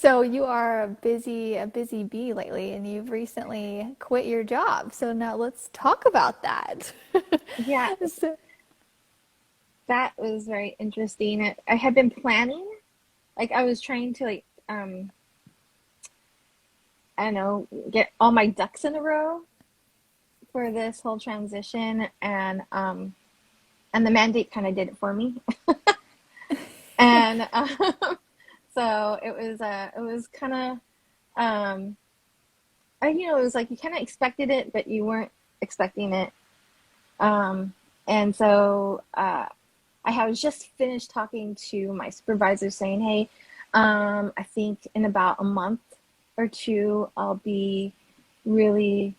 So you are a busy bee lately, and you've recently quit your job. So now let's talk about that. Yeah, So, that was very interesting. I had been planning, like I was trying to I don't know, get all my ducks in a row for this whole transition, and the mandate kind of did it for me. And so it was kind of it was like you kind of expected it, but you weren't expecting it. Um, and so I was just finished talking to my supervisor saying, hey, I think in about a month or two, I'll be really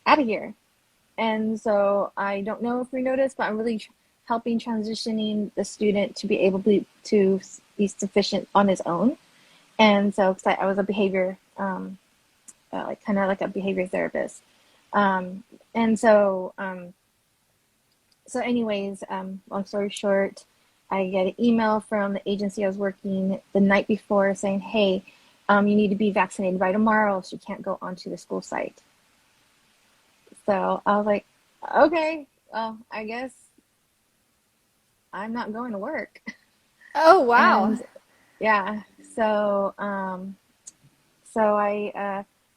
out of here. And so I don't know if we noticed, but I'm really helping transitioning the student to be able to be sufficient on his own. And so, because I was a behavior, like kind of like a behavior therapist. And so, anyways, long story short, I get an email from the agency I was working the night before saying, hey, you need to be vaccinated by tomorrow, so you can't go onto the school site. So I was like, okay, well, I guess I'm not going to work. oh wow. And yeah, so I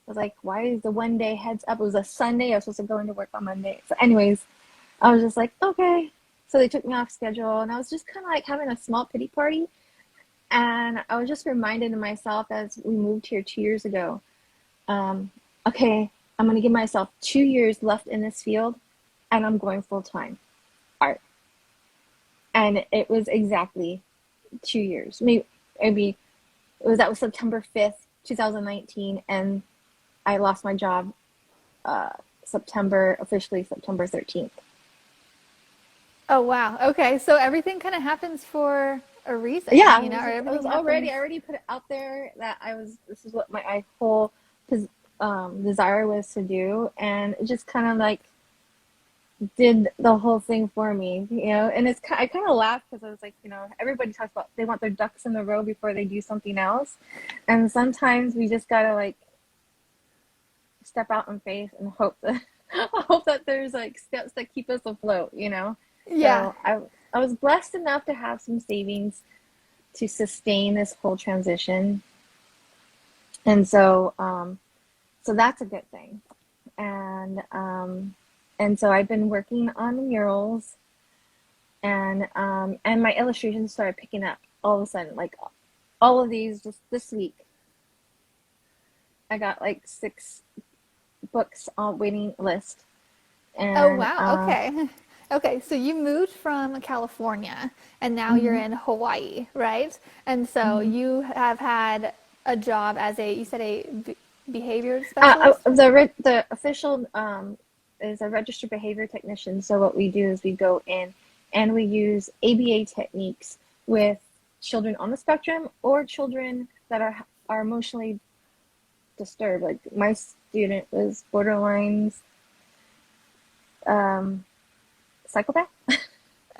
was like, why is the 1 day heads up? It was a Sunday. I was supposed to go into work on Monday. So, anyways, I was just like, okay. So they took me off schedule, and I was just kind of like having a small pity party. And I was just reminded of myself as we moved here 2 years ago. Um, okay, I'm going to give myself 2 years left in this field, and I'm going full time art. And it was exactly 2 years. Maybe that was September 5th, 2019, and I lost my job uh, officially September 13th. Oh wow. Okay. So everything kind of happens for a reason, Yeah, you know, or I everything already happens. I already put it out there that this is what my whole desire was to do, and it just kind of like did the whole thing for me, and I kind of laughed because I was like, everybody talks about they want their ducks in a row before they do something else, and sometimes we just gotta like step out in faith and hope that hope that there's like steps that keep us afloat. Yeah. So I was blessed enough to have some savings to sustain this whole transition. And so that's a good thing. And so I've been working on the murals, and my illustrations started picking up all of a sudden. Like all of these just this week, I got like 6 books on waiting list. Oh And wow. Okay. Okay. So you moved from California, and now you're mhm, in Hawaii, right? And so mhm. you have had a job as you said behavior specialist? The official is a registered behavior technician. So what we do is we go in and we use ABA techniques with children on the spectrum or children that are emotionally disturbed. Like my student was borderline um, psychopath,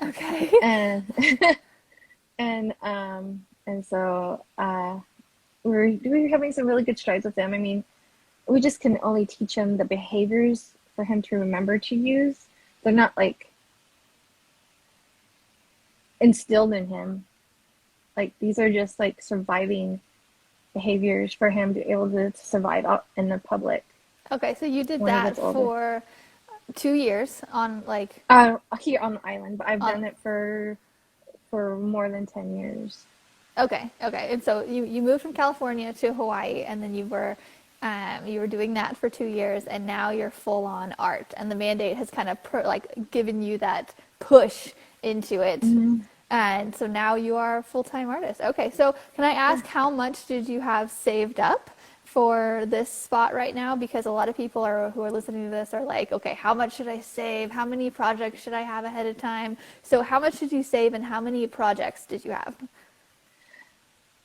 Okay. and and so we're having some really good strides with them. I mean, we just can only teach him the behaviors for him to remember to use. They're not like instilled in him. Like these are just like surviving behaviors for him to be able to survive out in the public Okay, so you did when he that gets older. for 2 years on like Here on the island, but I've on done it for more than 10 years. okay, okay. And so you moved from California to Hawaii, and then you were doing that for 2 years, and now you're full on art, and the mandate has kind of like given you that push into it. Mm-hmm. And so now you are a full-time artist. Okay, so can I Yeah. ask how much did you have saved up for this spot right now? Because a lot of people who are listening to this are like, okay, how much should I save? How many projects should I have ahead of time? So how much did you save, and how many projects did you have?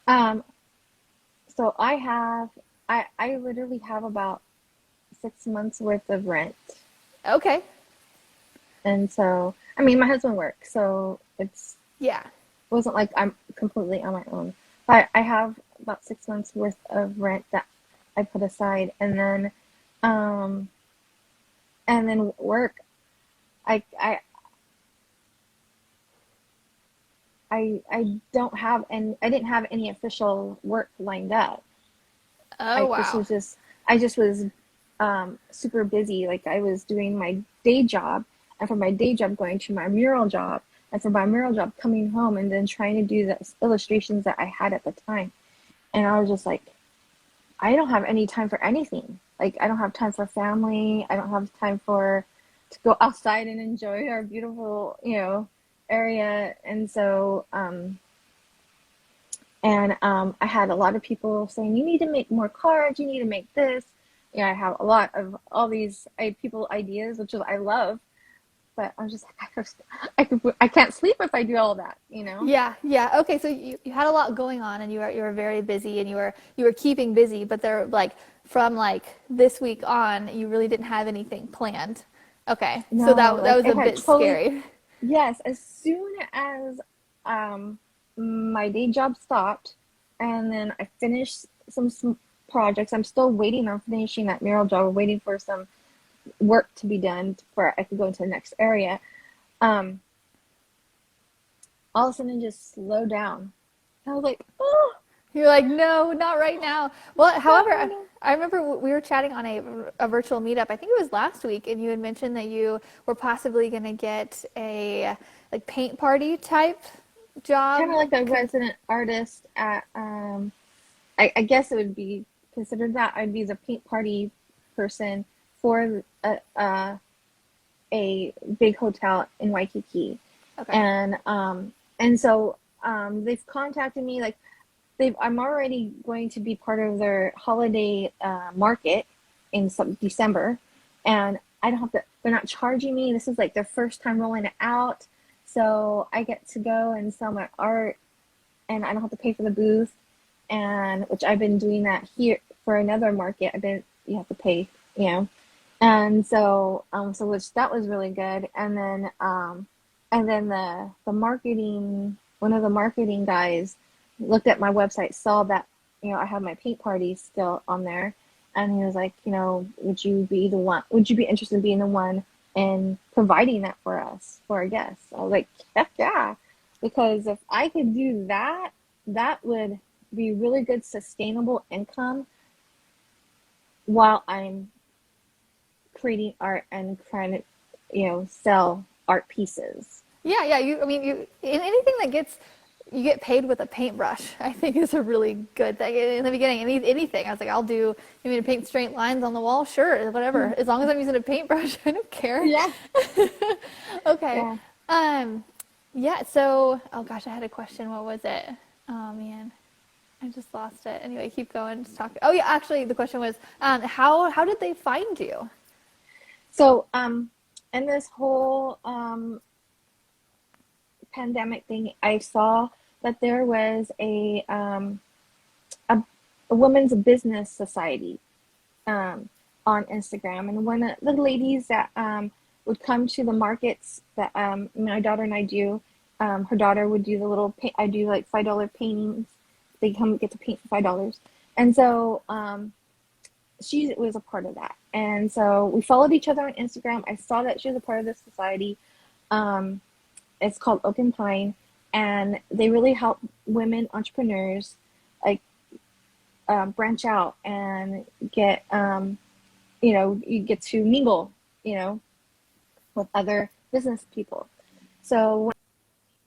Um, so I literally have about 6 months worth of rent. Okay. And so, I mean, my husband works, so Yeah. wasn't like I'm completely on my own. But I have about 6 months worth of rent that I put aside, um, and then work. I I I don't have any. I didn't have any official work lined up. Oh, I this wow. was just I just was super busy. Like I was doing my day job, and from my day job going to my mural job, and from my mural job coming home, and then trying to do the illustrations that I had at the time. And I was just like, I don't have any time for anything. Like I don't have time for family. I don't have time for to go outside and enjoy our beautiful, area. I had a lot of people saying, you need to make more cards, you need to make this. Yeah, I have a lot of all these people ideas, which is I love, but I'm just like, I can't sleep if I do all that. Yeah, yeah. Okay, so you had a lot going on and you were very busy and you were keeping busy, but there like from like this week on, you really didn't have anything planned. Okay. So No, that like was a it had bit totally, scary. yes, as soon as um my day job stopped and then I finished some projects. I'm still waiting on finishing that mural job. We're waiting for some work to be done before I could go into the next area. Um, all of a sudden it just slowed down. I was like, oh, You're like, no, not right now. Well, not however, right now. I remember we were chatting on a virtual meetup. I think it was last week, and you had mentioned that you were possibly going to get a like paint party type Kind of job. like a resident artist at I guess it would be considered that. I'd be the paint party person for a big hotel in Waikiki. Okay. And they've contacted me like they've I'm already going to be part of their holiday market in December, and I don't have to. They're not charging me. This is like their first time rolling it out, so I get to go and sell my art, and I don't have to pay for the booth, and which I've been doing that here for another market. You have to pay, you know, and so which that was really good, and then the marketing one of the marketing guys looked at my website, saw that, I have my paint party still on there. And he was like, would you be interested in being the one and providing that for us, for our guests? I was like, heck yeah. Because if I could do that, that would be really good sustainable income while I'm creating art and trying to, sell art pieces. Yeah, yeah. I mean, in anything that gets you get paid with a paintbrush, I think is a really good thing. In the beginning, anything, I was like, I'll do. You mean to paint straight lines on the wall? Sure, whatever. As long as I'm using a paintbrush, I don't care. Yeah. Okay. Yeah. Um, yeah. So, oh gosh, I had a question. What was it? Oh man, I just lost it. Anyway, keep going. Just talk. Oh yeah, actually, the question was, how did they find you? So, in this whole pandemic thing, I saw that there was a women's business society on Instagram, and one of the ladies that would come to the markets that my daughter and I do. Her daughter would do the little. I do like $5 paintings. They come get to paint for $5, and so she was a part of that. And so we followed each other on Instagram. I saw that she was a part of this society. It's called Open Pine, and they really help women entrepreneurs like branch out and get you get to mingle with other business people. So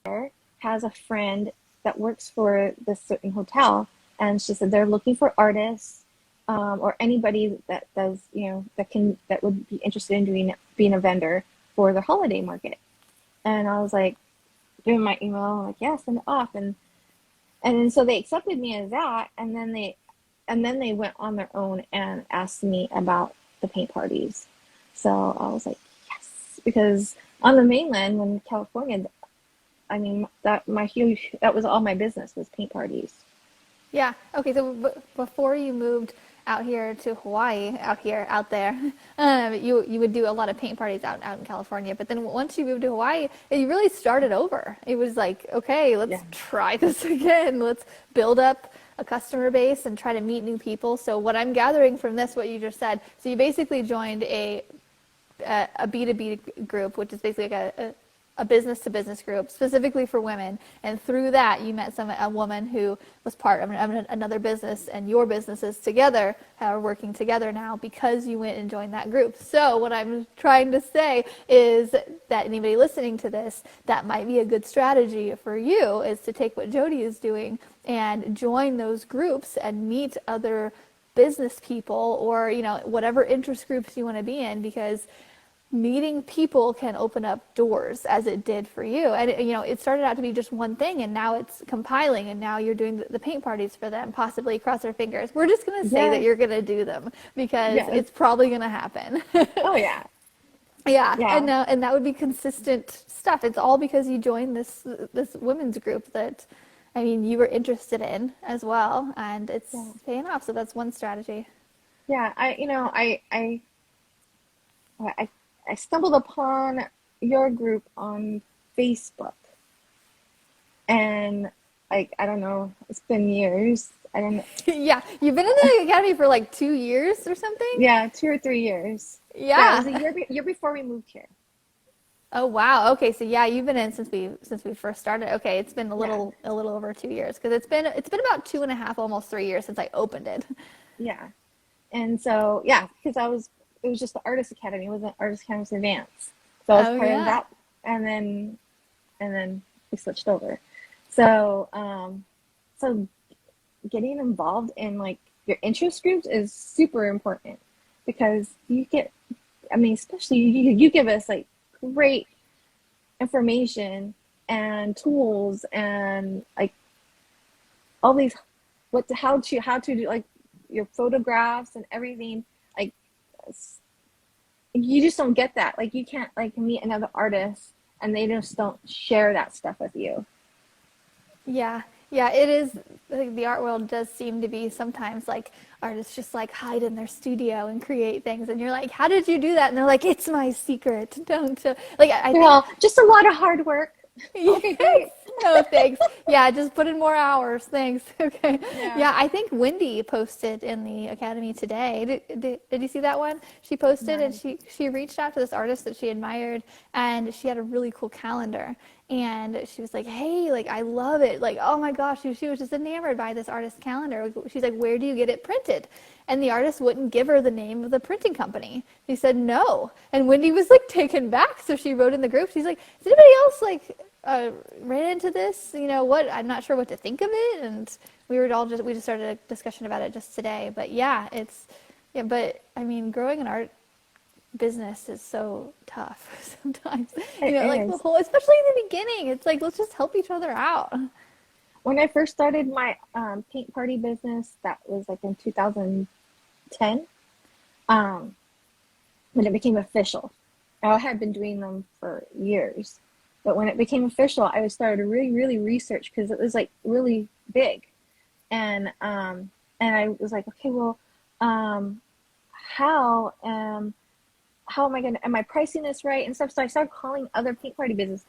one has a friend that works for this certain hotel, and she said they're looking for artists or anybody that does that would be interested in being a vendor for the holiday market. And I was like, doing my email, like, yeah, send it off. And then so they accepted me as that, and then they went on their own and asked me about the paint parties. So I was like, yes, because on the mainland, in California, I mean that was all my business was paint parties. Yeah. Okay. So before you moved out here to Hawaii, out there, you would do a lot of paint parties out in California. But then once you moved to Hawaii, you really started over. It was like, okay, let's Yeah. try this again. Let's build up a customer base and try to meet new people. So what I'm gathering from this, what you just said, so you basically joined a B2B group, which is basically like a business to business group specifically for women. And through that, you met a woman who was part of another business, and your businesses together are working together now because you went and joined that group. So what I'm trying to say is that anybody listening to this, that might be a good strategy for you, is to take what Jodi is doing and join those groups and meet other business people, or whatever interest groups you want to be in, because meeting people can open up doors, as it did for you. And it started out to be just one thing, and now it's compiling, and now you're doing the paint parties for them. Possibly, cross our fingers, we're just going to say that Yes. you're going to do them, because Yes. it's probably going to happen. Oh yeah. Yeah, Yeah. and that would be consistent stuff. It's all because you joined this women's group that, I mean, you were interested in as well, and it's Yeah. paying off. So that's one strategy. Yeah. I I stumbled upon your group on Facebook, and like, I don't know, it's been years. I don't know. Yeah, you've been in the academy for like 2 years or something? Yeah, 2 or 3 years. Yeah, it was a Yeah. year before we moved here. Oh wow. Okay, so yeah, you've been in since we first started. Okay, it's been Yeah. a little over 2 years, because it's been about 2.5, almost 3 years since I opened it. Yeah. And so, yeah, because it was just the Artist Academy. It wasn't Artist Academy Advanced. So I was Oh part of yeah. that, and then we switched over. So, so getting involved in like your interest groups is super important, because you get, I mean, especially you give us like great information and tools and like all these, how to do like your photographs and everything. Like, you just don't get that. Like, you can't like meet another artist and they just don't share that stuff with you. Yeah, yeah, it is. Like, the art world does seem to be sometimes like artists just like hide in their studio and create things, and you're like, "How did you do that?" And they're like, "It's my secret. Don't like." I They're think all just a lot of hard work. yes. Okay, great. No, thanks. Yeah, just put in more hours. Thanks. Okay. Yeah. Yeah, I think Wendy posted in the academy today. Did you see that one? She posted, and Nice. she reached out to this artist that she admired, and she had a really cool calendar. And she was like, "Hey, like, I love it. Like, oh my gosh." She was just enamored by this artist calendar. She's like, "Where do you get it printed?" And the artist wouldn't give her the name of the printing company. He said no. And Wendy was like taken back. So she wrote in the group. She's like, "Is anybody else like ran into this? What? I'm not sure what to think of it." And we just started a discussion about it just today. But yeah, yeah. But I mean, growing an art business is so tough sometimes. It Like the is. whole, especially in the beginning, it's like, let's just help each other out. When I first started my paint party business, that was like in 2010, when it became official. I had been doing them for years, but when it became official, I started to really, really research, because it was like really big, and I was like, okay, well, how how am I pricing this right and stuff? So I started calling other paint party business.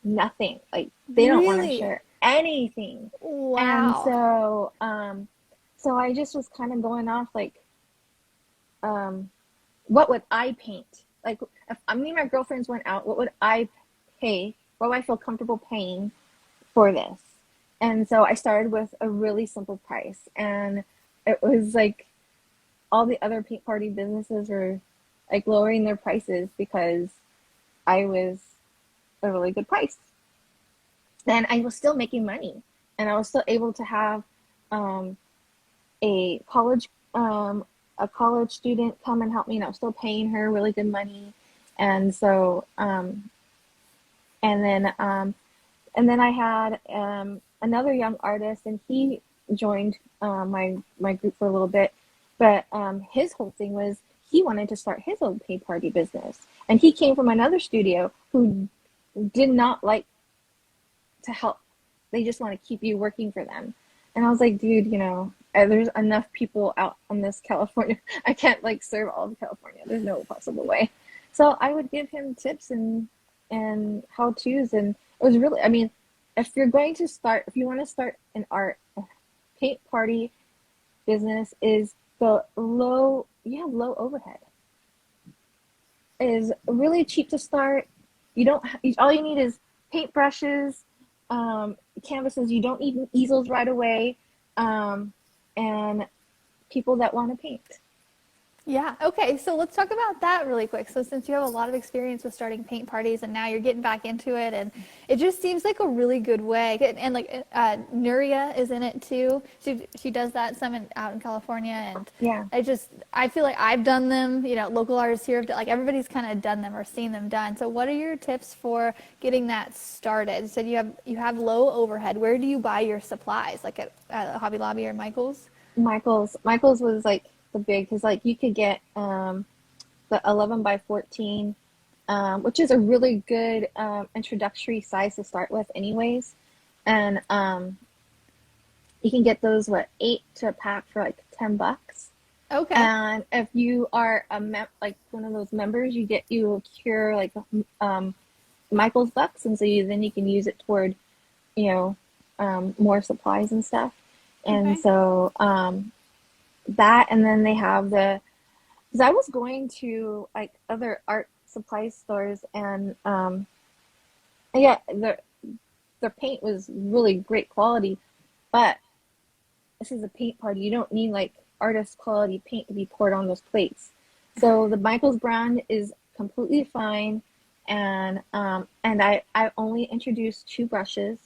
Nothing, like, they don't want to Really? share anything. And Wow. so so I just was kind of going off like, what would I paint? Like, if me and my girlfriends went out, what would I pay? What would I feel comfortable paying for this? And so I started with a really simple price, and it was like all the other paint party businesses were like lowering their prices because I was a really good price, and I was still making money, and I was still able to have um, a college student come and help me, and I was still paying her really good money. And so and then I had another young artist, and he joined my group for a little bit, but his whole thing was he wanted to start his own paint party business, and he came from another studio who did not like to help. They just want to keep you working for them. And I was like, dude, there's enough people out on this California. I can't like serve all of California. There's no possible way. So I would give him tips and how to's, and it was really, I mean, if you want to start an art paint party business is the low, you have low overhead. It is really cheap to start. You don't, all you need is paint brushes, canvases. You don't need easels right away, and people that want to paint. Yeah, okay, so let's talk about that really quick. So since you have a lot of experience with starting paint parties and now you're getting back into it, and it just seems like a really good way. And like Nuria is in it too. She does that out in California, and Yeah. I feel like I've done them. You know, local artists here have done, like everybody's kind of done them or seen them done. So what are your tips for getting that started? You said you have low overhead. Where do you buy your supplies? Like at Hobby Lobby or Michael's? Michael's was like the big, because like you could get the 11 by 14, which is a really good introductory size to start with anyways. And you can get those, what, 8 to a pack for like $10. Okay. And if you are like one of those members, you accrue like Michael's bucks, and so then you can use it toward, more supplies and stuff. And Okay. so that, and then they have because I was going to like other art supply stores, and yeah, their paint was really great quality, but this is a paint party. You don't need like artist quality paint to be poured on those plates. So the Michaels brand is completely fine, and I only introduced 2 brushes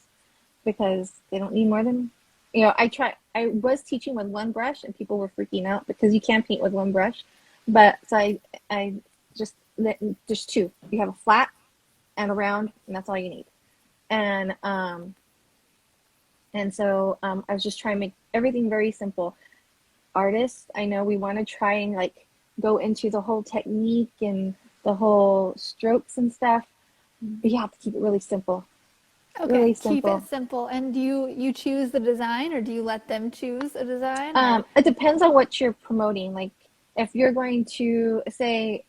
because they don't need more than, I was teaching with 1 brush and people were freaking out because you can't paint with 1 brush, but so I just just 2. You have a flat and a round, and that's all you need. And so I was just trying to make everything very simple. Artists, I know we want to try and like go into the whole technique and the whole strokes and stuff, but you have to keep it really simple. Okay, Really keep simple. it simple. And do you choose the design, or do you let them choose a design, or? It depends on what you're promoting. Like if you're going to say,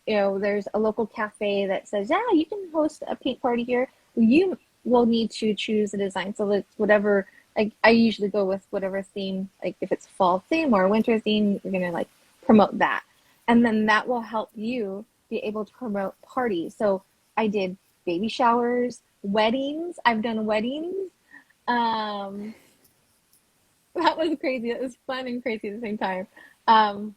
there's a local cafe that says, yeah, you can host a paint party here. You will need to choose a design. So it's whatever, like I usually go with whatever theme, like if it's fall theme or winter theme, you're going to like promote that. And then that will help you be able to promote parties. So I did baby showers, weddings. I've done weddings. Um, that was crazy. It was fun and crazy at the same time. Um,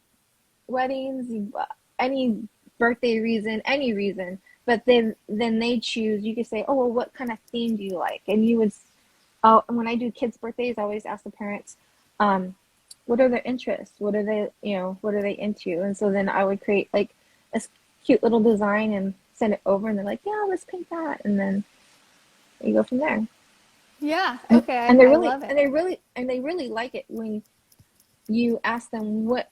Weddings, any birthday reason, any reason. But then they choose. You could say, oh, well, what kind of theme do you like? And you would. Oh, when I do kids' birthdays, I always ask the parents, what are their interests? What are what are they into? And so then I would create like a cute little design and send it over, and they're like, yeah, let's paint that, and then you go from there. Yeah, And, okay, and they I really love it. and they really and they really like it when you ask them what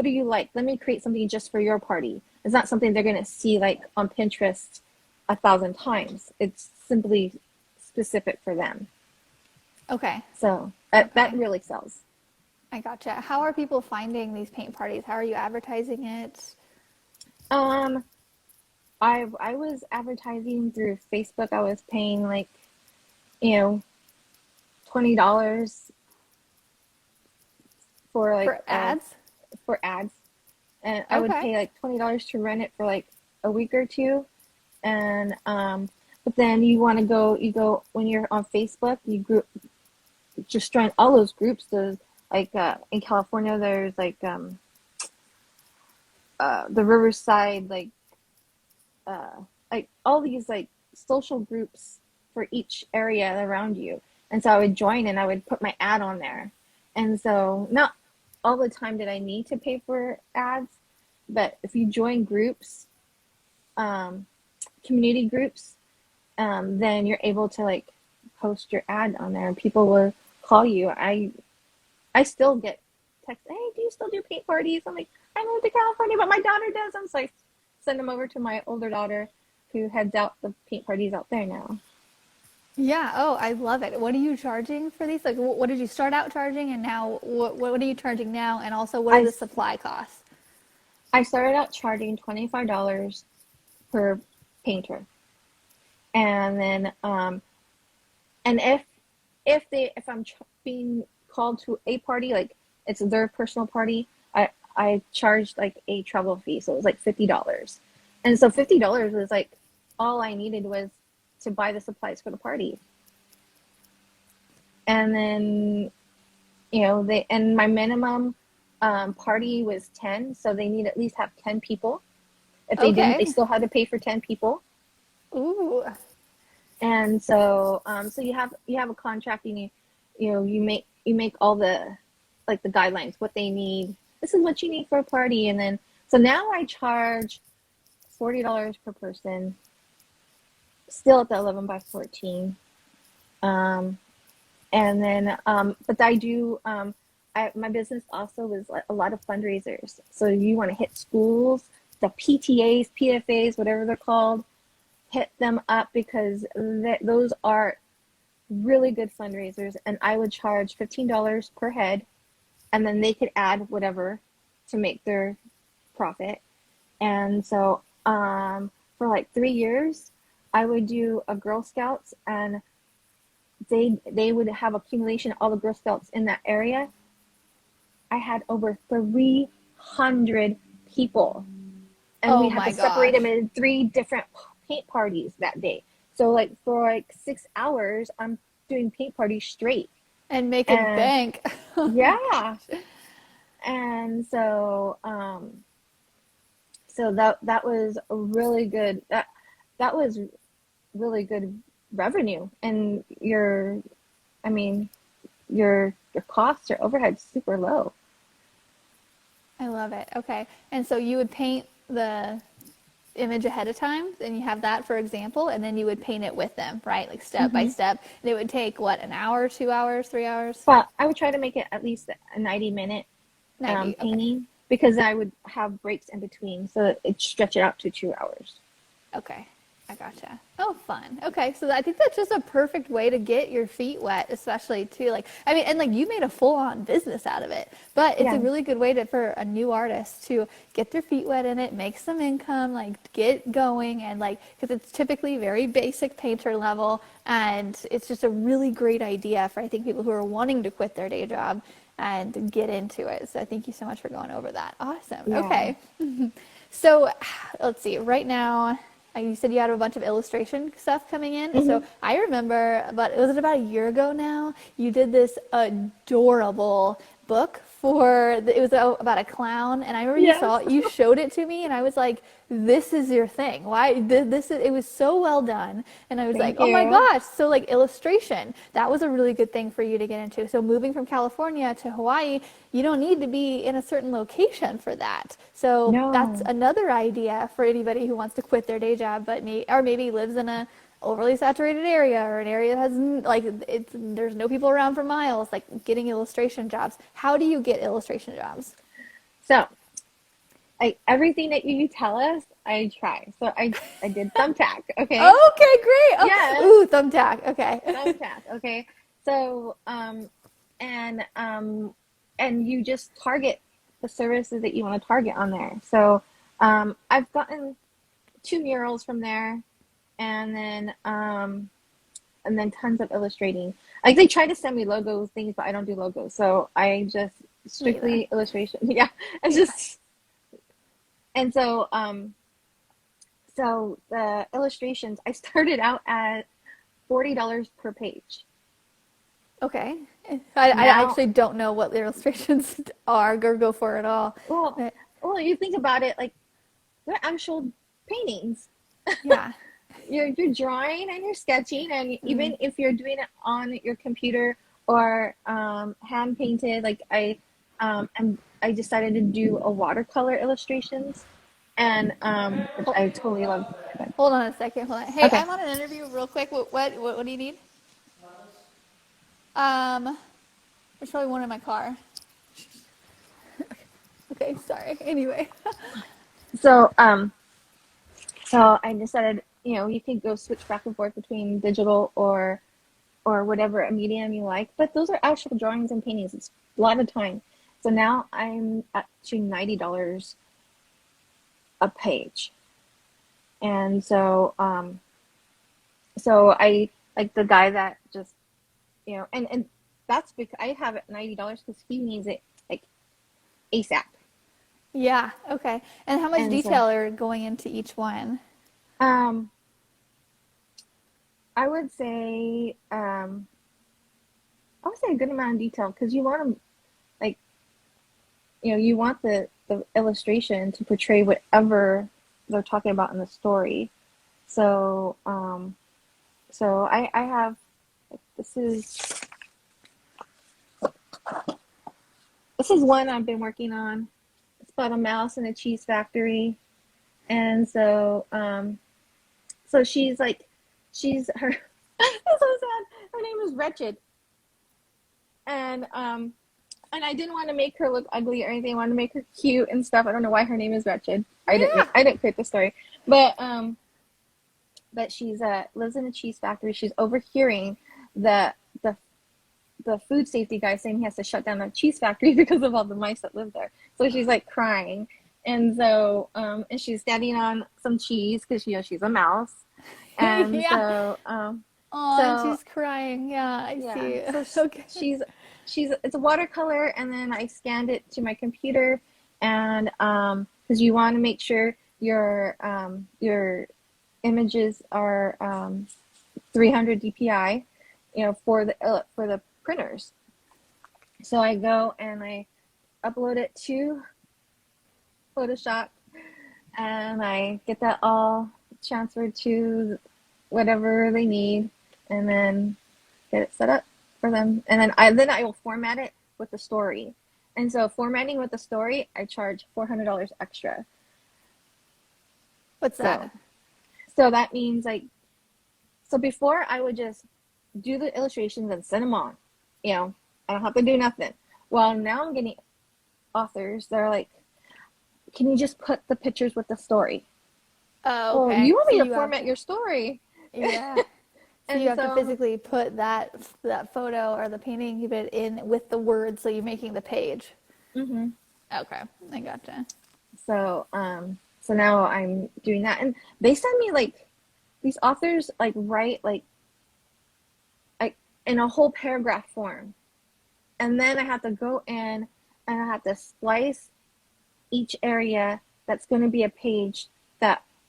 do you like? Let me create something just for your party. It's not something they're gonna see like on Pinterest 1,000 times. It's simply specific for them. Okay, So that okay, really sells. I gotcha. How are people finding these paint parties? How are you advertising it? Um, I was advertising through Facebook. I was paying like, you know, $20 for like For ads? for ads, and I would Okay. pay like $20 to rent it for like a week or two, and but then you go when you're on Facebook, you group just join all those groups. There's like in California, there's the Riverside uh, like all these like social groups for each area around you. And so I would join and I would put my ad on there. And so not all the time did I need to pay for ads, but if you join groups, um, community groups, then you're able to like post your ad on there and people will call you. I still get text, hey, do you still do paint parties? I'm like, I moved to California, but my daughter does. I'm so I send them over to my older daughter who heads out the paint parties out there now. Yeah, oh, I love it. What are you charging for these? Like, what did you start out charging, and now what are you charging now? And also, what are I, the supply costs? I started out charging $25 per painter. And then, and if if I'm being called to a party, like it's their personal party, I charged like a travel fee, so it was like $50, and so $50 was like all I needed was to buy the supplies for the party, and then they and my minimum party was 10, so they need at least have 10 people. If they didn't, they Okay. still had to pay for 10 people. Ooh. And so so you have a contract, and you make all the like the guidelines, what they need. This is what you need for a party. And then so now I charge $40 per person, still at the 11 by 14. And then but I do my business also was like a lot of fundraisers. So you want to hit schools, the PTAs, PFAs, whatever they're called, hit them up, because those are really good fundraisers, and I would charge $15 per head, and then they could add whatever to make their profit. And so for like 3 years, I would do a Girl Scouts, and they would have accumulation of all the Girl Scouts in that area. I had over 300 people, and we Oh had my to separate them gosh. in 3 different paint parties that day. So like for like 6 hours, I'm doing paint parties straight. And making And bank. Oh my yeah, gosh. and so that was a really good that was really good revenue, and I mean your costs or overhead super low. I love it. Okay. And so you would paint the image ahead of time, and you have that for example, and then you would paint it with them, right? Like step by Hmm. step. And it would take what, an hour, 2 hours, 3 hours? But I would try to make it at least a 90-minute 90. Okay. painting, because I would have breaks in between, so it stretch it out to 2 hours. Okay. I gotcha. Oh, fun. Okay. So I think that's just a perfect way to get your feet wet, especially too. Like, I mean, and like you made a full on business out of it, but it's a Yeah. really good way for a new artist to get their feet wet in it, make some income, like get going, and like, because it's typically very basic painter level. And it's just a really great idea for, I think, people who are wanting to quit their day job and get into it. So thank you so much for going over that. Awesome. Yeah. Okay. So let's see. Right now, you said you had a bunch of illustration stuff coming in. Hmm. So I remember, but was it about a year ago now? You did this adorable book it was about a clown, and I remember Yes. you showed it to me, and I was like, "This is your thing. Why this is?" It was so well done, and I was like, Thank "Oh my you. gosh!" So like illustration, that was a really good thing for you to get into. So moving from California to Hawaii, you don't need to be in a certain location for that. So that's No. another idea for anybody who wants to quit their day job, but maybe lives in a overly saturated area, or an area that has there's no people around for miles, like getting illustration jobs. How do you get illustration jobs? So everything that you tell us, I try. So I did Thumbtack. Okay. Okay, great. Oh, Yes. ooh, thumbtack. Okay. Thumbtack. Okay. So and you just target the services that you want to target on there. So I've gotten 2 murals from there, and then tons of illustrating. Like they try to send me logo things, but I don't do logos. So I just Me either. strictly illustration. Yeah. It's Yeah. just and so the illustrations, I started out at $40 per page. Okay. I Now, actually don't know what the illustrations are or go for at all. well, But you think about it, like they're actual paintings. yeah. You're drawing and you're sketching, and Mm. even if you're doing it on your computer or hand painted, like I decided to do a watercolor illustrations, and which Hold, I totally love. hold on a second. Hold on. Hey, Okay. I'm on an interview real quick. What do you need? There's probably one in my car. Okay, sorry. Anyway. So so I decided, you can go switch back and forth between digital or whatever medium you like, but those are actual drawings and paintings. It's a lot of time. So now I'm up to $90 a page. And so I like the guy that just and that's because I have it $90 because he needs it like ASAP. Yeah. Okay. And how much And so, detail are going into each one? um, I would say, I would say a good amount of detail because you want to like, you want the illustration to portray whatever they're talking about in the story. So, I have, this is, this is one I've been working on. It's about a mouse in a cheese factory. And so she's her, it's so sad. Her name is Wretched. And, and I didn't want to make her look ugly or anything. I wanted to make her cute and stuff. I don't know why her name is Wretched. Yeah. I didn't create the story, but she's lives in a cheese factory. She's overhearing the the the food safety guy saying he has to shut down the cheese factory because of all the mice that live there. So she's like crying, and so and she's standing on some cheese because she's a mouse, and Yeah. Oh, and so she's crying. Yeah, I yeah, see. so Okay. she's it's a watercolor, and then I scanned it to my computer, and because you want to make sure your images are 300 DPI, for the printers. So I go and I upload it to Photoshop, and I get that all transferred to whatever they need, and then get it set up for them. And then I will format it with the story. And so formatting with the story, I charge $400 extra. What's So that? so that means so before I would just do the illustrations and send them on. I don't have to do nothing. Well, now I'm getting authors that are like, can you just put the pictures with the story? Oh, Well, okay. you want So me to you have format to, your story. yeah. So you And have to so, physically put that photo or the painting, you put it in with the words, so you're making the page. hmm Okay, I gotcha. so now I'm doing that. And they send me these authors write like in a whole paragraph form. And then I have to go in and I have to splice each area that's going to be a page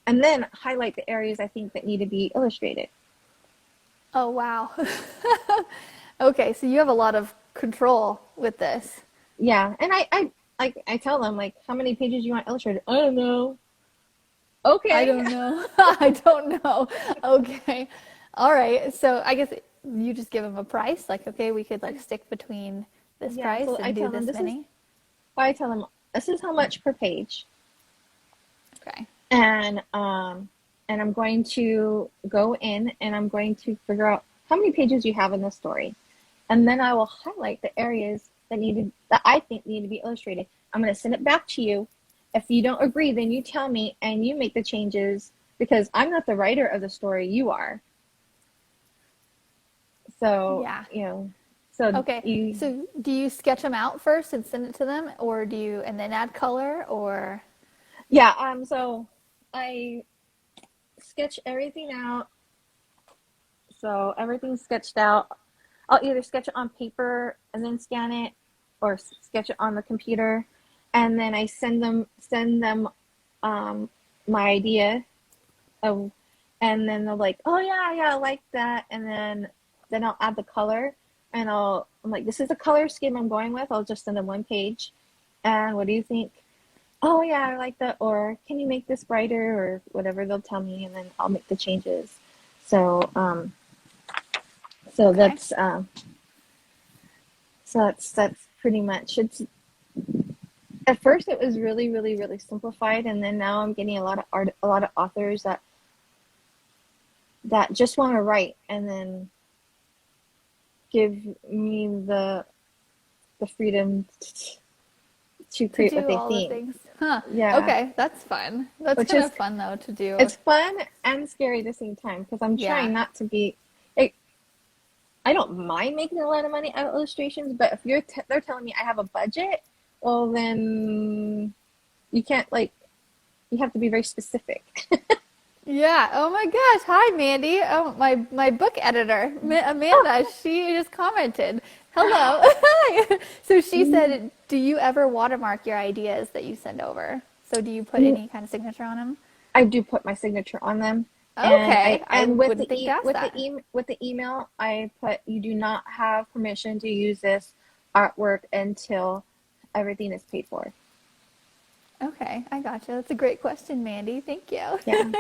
and then highlight the areas I think that need to be illustrated. Oh, wow. Okay, so you have a lot of control with this. Yeah, and I tell them how many pages you want illustrated. I don't know. I Okay. don't know. I don't know. Okay. All right. So I guess you just give them a price. Like, okay, we could like stick between this Yeah, so price I and do tell them this many. I tell them this is how much per page, Okay. and I'm going to go in and I'm going to figure out how many pages you have in the story, and then I will highlight the areas that I think need to be illustrated. I'm going to send it back to you. If you don't agree, then you tell me and you make the changes because I'm not the writer of the story. You are. So, Yeah. so Okay. you, So do you sketch them out first and send it to them, or do you and then add color, or? yeah. So I sketch everything out. So everything's sketched out. I'll either sketch it on paper and then scan it, or sketch it on the computer, and then I send them my idea of, and then they're like, oh yeah, I like that, and then I'll add the color, and I'm like, this is the color scheme I'm going with. I'll just send them one page, and what do you think? Oh yeah, I like that, or can you make this brighter, or whatever they'll tell me, and then I'll make the changes. So so Okay. that's pretty much it's. At first, it was really, really, really simplified, and then now I'm getting a lot of authors that just want to write and then give me the freedom to To create what do they all the think. things. Huh. Yeah, Okay, that's fun. That's which kind is of fun though to do. it's fun and scary at the same time because I'm Yeah. trying not to be. Like, I don't mind making a lot of money out of illustrations, but if they're telling me I have a budget, well then you can't you have to be very specific. Yeah. Oh my gosh. Hi, Mandy. Oh, my book editor, Amanda. She just commented. Hello. Hi. So she said, "Do you ever watermark your ideas that you send over? So do you put Mm, any kind of signature on them?" I do put my signature on them, and Okay. I with wouldn't think to ask that. with the email I put, you do not have permission to use this artwork until everything is paid for. Okay, I gotcha. That's a great question, Mandy. Thank you. Yeah,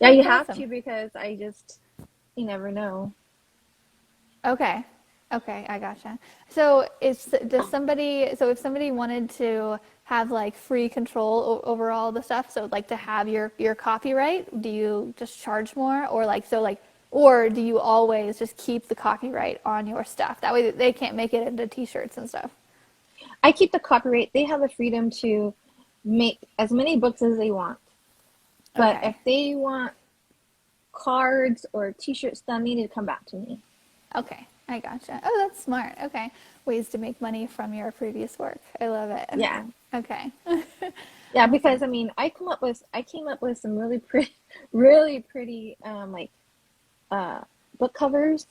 yeah, That's you have awesome. to because I just you never know. Okay. Okay, I gotcha. So does somebody, so if somebody wanted to have like free control over all the stuff, so like to have your copyright, do you just charge more, or like so like, or do you always just keep the copyright on your stuff? That way they can't make it into t-shirts and stuff. I keep the copyright. They have the freedom to make as many books as they want, but if Okay. they want cards or T-shirts done, they need to come back to me. Okay, I gotcha. Oh, that's smart. Okay. Ways to make money from your previous work. I love it. Yeah, Okay. yeah, Awesome. because I mean, I came up with some really pretty, really pretty uh, book covers,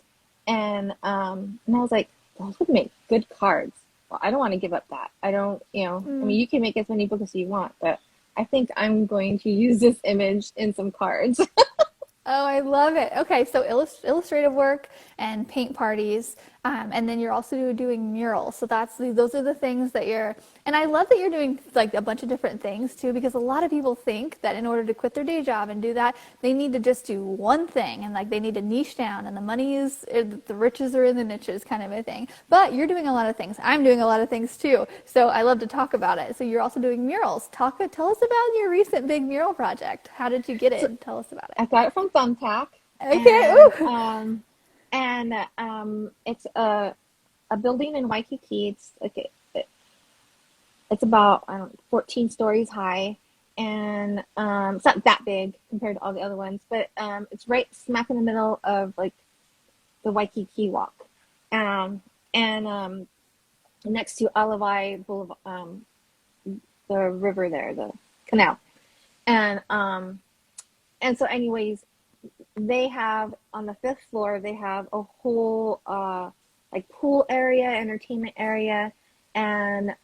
and I was like, those would make good cards. Well, I don't want to give up that. I don't, I mean, you can make as many books as you want, but I think I'm going to use this image in some cards. Oh, I love it. Okay, so illustrative work and paint parties, and then you're also doing murals. So those are the things that you're, and I love that you're doing like a bunch of different things too, because a lot of people think that in order to quit their day job and do that, they need to just do one thing, and like they need to niche down, and the money is, the riches are in the niches kind of a thing. But you're doing a lot of things. I'm doing a lot of things too. So I love to talk about it. So you're also doing murals. Tell us about your recent big mural project. How did you get So it? Tell us about it. I got it from Thumbtack, Okay. and Ooh. it's a building in Waikiki. It's like it's about, I don't know, 14 stories high, and it's not that big compared to all the other ones, but it's right smack in the middle of like the Waikiki Walk, and next to Alavai Boulevard, the river there, the canal, and um, and so anyways, they have on the fifth floor they have a whole like pool area, entertainment area, and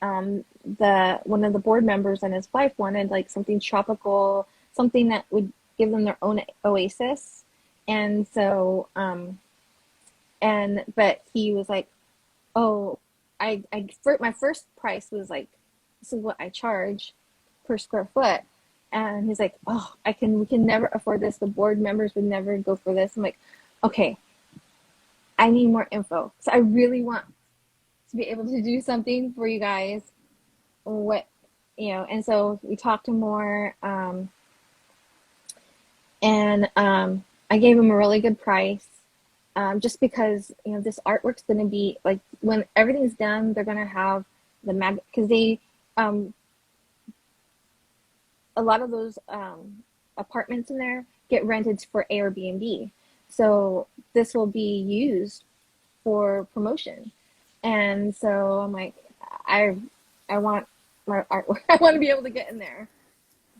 the one of the board members and his wife wanted like something tropical, something that would give them their own oasis, and so and but he was like, oh, my first price was like, this is what I charge per square foot. And he's like, oh, we can never afford this. The board members would never go for this. I'm like, okay, I need more info. So I really want to be able to do something for you guys. What, and so we talked to more, and I gave him a really good price. Just because this artwork's going to be like, when everything's done, they're going to have the because they a lot of those apartments in there get rented for Airbnb, so this will be used for promotion. And so I'm like, I I want my artwork. I want to be able to get in there.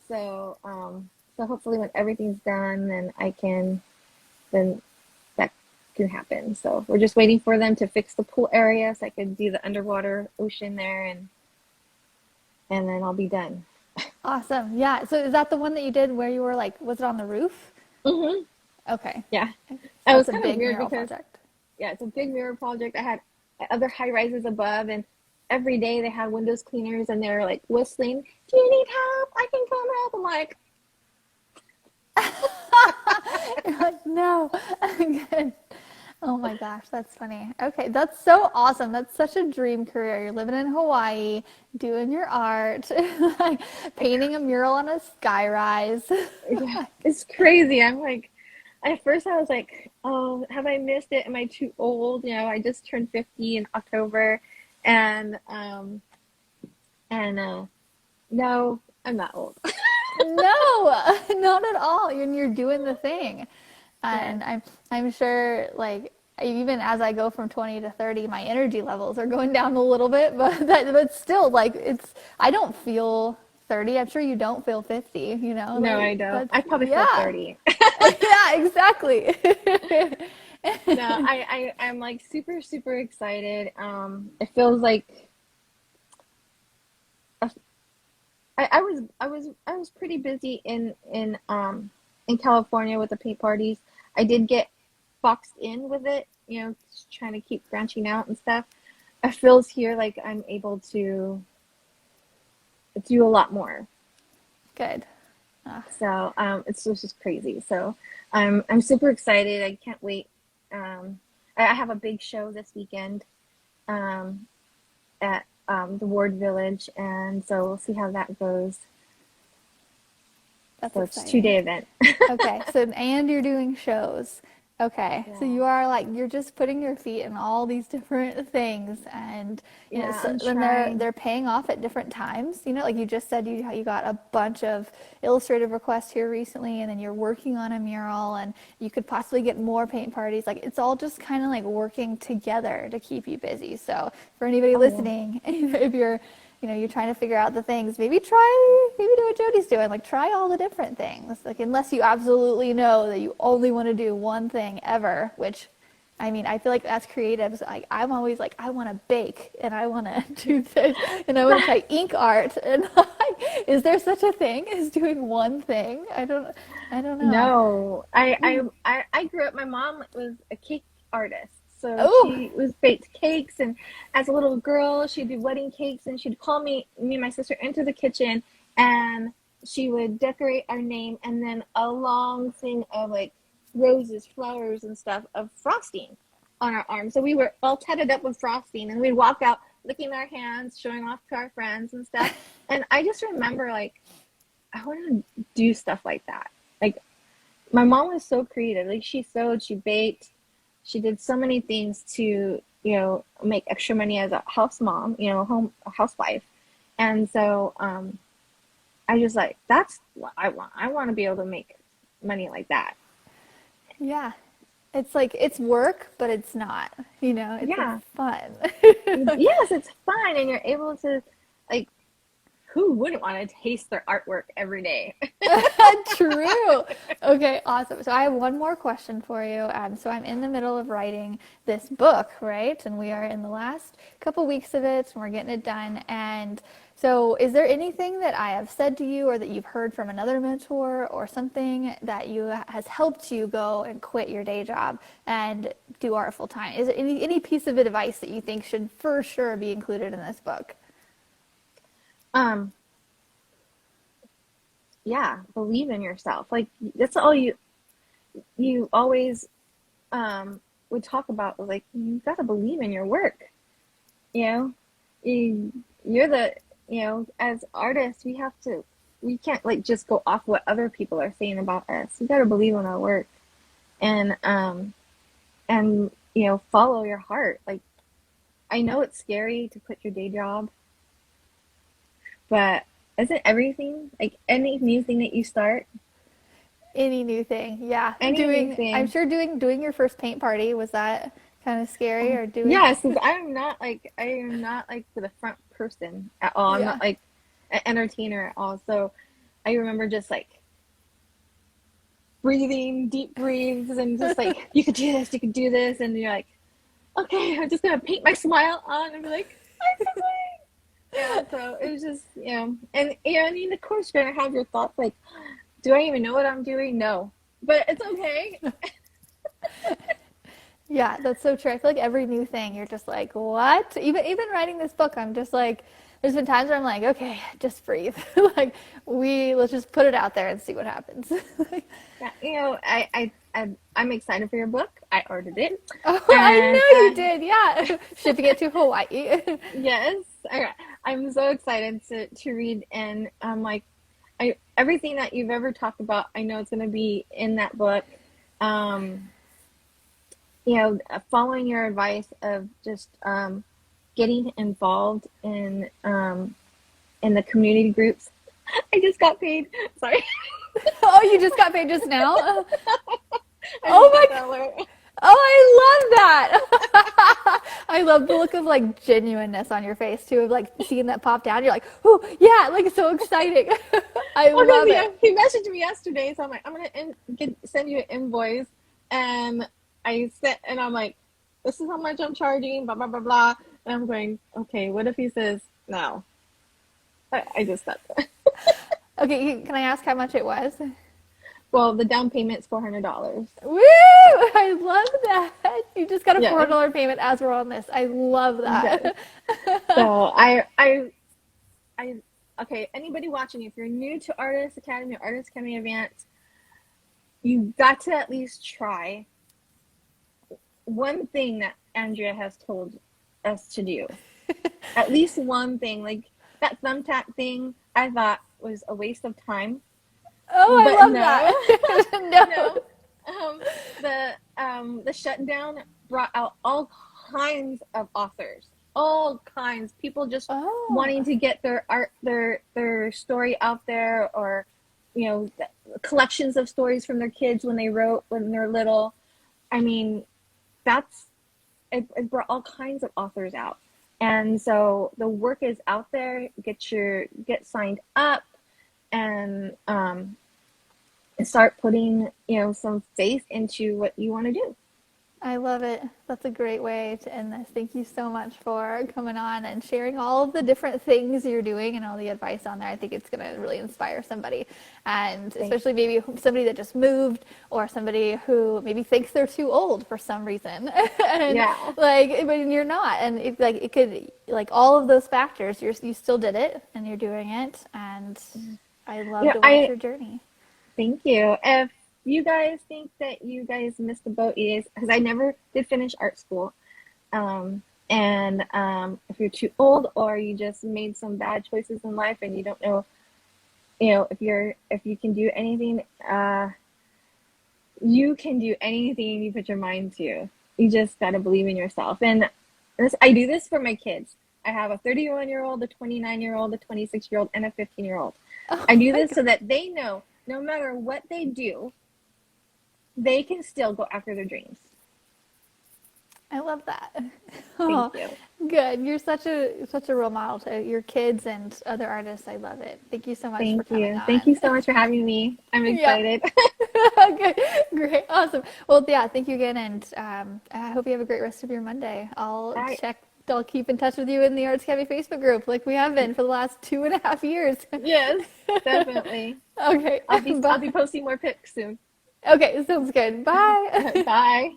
So so hopefully when everything's done, then that can happen. So we're just waiting for them to fix the pool area so I can do the underwater ocean there, and then I'll be done. Awesome. Yeah. So is that the one that you did where you were like, was it on the roof? Hmm. Okay. Yeah. So It was that's a kind of big weird mural because project. yeah, it's a big mirror project. I had other high rises above, and every day they had windows cleaners, and they're like whistling, "Do you need help? I can come help." I'm like, You're like, no. Good. Oh my gosh, that's funny. Okay, that's so awesome. That's such a dream career. You're living in Hawaii, doing your art, like painting a mural on a skyrise. yeah, it's crazy. I'm like, at first I was like, "Oh, have I missed it? Am I too old?" I just turned 50 in October, and no, I'm not old. No, not at all. You're doing the thing. Yeah. And I'm sure like even as I go from 20 to 30, my energy levels are going down a little bit, but still like I don't feel 30. I'm sure you don't feel 50, No, I like don't. that's, I probably feel yeah. 30. Yeah, exactly. No, I'm like super, super excited. It feels like a I was pretty busy in California with the paint parties. I did get boxed in with it, just trying to keep branching out and stuff. It feels here like I'm able to do a lot more. Good. Ah, So it's just crazy. So I'm super excited. I can't wait. I have a big show this weekend um, at the Ward Village, and so we'll see how that goes. that's So it's a exciting. 2-day event. Okay, so and you're doing shows. Okay, so Yeah. you are like you're just putting your feet in all these different things, and Yeah, so I'm then they're trying. they're paying off at different times. Like you just said, you got a bunch of illustrative requests here recently, and then you're working on a mural, and you could possibly get more paint parties. Like it's all just kind of like working together to keep you busy. So for anybody Oh yeah. listening, if you're trying to figure out the things, maybe do what Jody's doing, like try all the different things. Like unless you absolutely know that you only want to do one thing ever, which I mean, I feel like as creatives, like I'm always like, I want to bake and I want to do this and I want to try ink art. And like, is there such a thing as doing one thing? I don't know. No, I grew up. My mom was a cake artist, so Oh, she was baked cakes. And as a little girl, she'd do wedding cakes, and she'd call me and my sister into the kitchen, and she would decorate our name, and then a long thing of like roses, flowers, and stuff of frosting on our arms. So we were all tatted up with frosting, and we'd walk out licking our hands, showing off to our friends and stuff. And I just remember like I want to do stuff like that. Like my mom was so creative. Like she sewed, she baked, she did so many things to, make extra money as a house mom, a housewife. And so I just like that's what I want. I want to be able to make money like that. yeah. It's like it's work, but it's not. It's Yeah. fun. Yes, it's fun and you're able to like who wouldn't want to taste their artwork every day? True. Okay, awesome. So I have one more question for you. So I'm in the middle of writing this book, right? And we are in the last couple weeks of it, and we're getting it done. And so, is there anything that I have said to you, or that you've heard from another mentor, or something that has helped you go and quit your day job and do art full time? Is there any piece of advice that you think should for sure be included in this book? Um, yeah, believe in yourself. Like that's all you always would talk about was like you got to believe in your work. You know, you're the as artists we can't like just go off what other people are saying about us. We got to believe in our work and follow your heart. Like I know it's scary to quit your day job, but isn't everything like any new thing that you start, Any new thing, yeah. any new I'm thing? sure doing your first paint party, was that kind of scary or doing? Yes, because I am not like the front person at all. I'm Yeah. not like an entertainer at all. So I remember just like breathing deep breathes and just like you could do this, and you're like, okay, I'm just gonna paint my smile on and be like, I can wait. Yeah. So it was just and I mean, of course, you're gonna have your thoughts like, do I even know what I'm doing? No, but it's okay. Yeah, that's so true. I feel like every new thing, you're just like, what? Even writing this book, I'm just like, there's been times where I'm like, okay, just breathe. Like let's just put it out there and see what happens. Yeah, I'm excited for your book. I ordered it, Oh, I and know you did. Yeah, shipping it to Hawaii. yes, I'm so excited to read. And I'm like, everything that you've ever talked about, I know it's going to be in that book. Um, following your advice of just getting involved in the community groups. I just got paid. Sorry. Oh, you just got paid just now? I Oh just my got that alert. Oh, I love that. I love the look of like genuineness on your face too, of like seeing that pop down. You're like, oh yeah, like it's so exciting. I Well, because love it. he messaged me yesterday, so I'm like, I'm gonna send you an invoice, and I'm like, this is how much I'm charging, blah blah blah blah, and I'm going, okay, what if he says no? I just said that. Okay, can I ask how much it was? Well, the down payment's $400. Woo! I love that. You just got a Yes, $4 payment as we're on this. I love yes. that. So I okay. Anybody watching, if you're new to Artist Academy or Artist Academy Advanced, you got to at least try one thing that Andrea has told us to do. At least one thing, like that thumbtack thing. I thought was a waste of time, Oh, but I love no, that. No. no. The shutdown brought out all kinds of authors, all kinds. People just Oh. wanting to get their art, their story out there, or collections of stories from their kids when they wrote when they're little. I mean, that's it brought all kinds of authors out, and so the work is out there. Get signed up, and start putting some faith into what you want to do. I love it. That's a great way to end this. Thank you so much for coming on and sharing all of the different things you're doing and all the advice on there. I think it's going to really inspire somebody, and especially maybe somebody that just moved or somebody who maybe thinks they're too old for some reason. And Yeah. like, but you're not. And it could, like all of those factors, you still did it and you're doing it. And I love Yeah, to watch your journey. thank you. If you guys think that you guys missed the boat, you guys, because I never did finish art school. If you're too old or you just made some bad choices in life and you don't know, if you can do anything, you can do anything you put your mind to. You just got to believe in yourself. And I do this for my kids. I have a 31-year-old, a 29-year-old, a 26-year-old, and a 15-year-old. Oh I do my this God. so that they know no matter what they do, they can still go after their dreams. I love that. Thank Oh, you. good. You're such a role model to your kids and other artists. I love it. Thank you so much for Thank coming you. Thank you on. so much for having me. I'm Yeah. excited. Okay. Great. Awesome. Well, yeah, thank you again, and I hope you have a great rest of your Monday. All right. I'll keep in touch with you in the Arts Cafe Facebook group like we have been for the last 2.5 years. Yes, definitely. Okay. I'll be Bye. posting more pics soon. Okay, sounds good. Bye. Bye.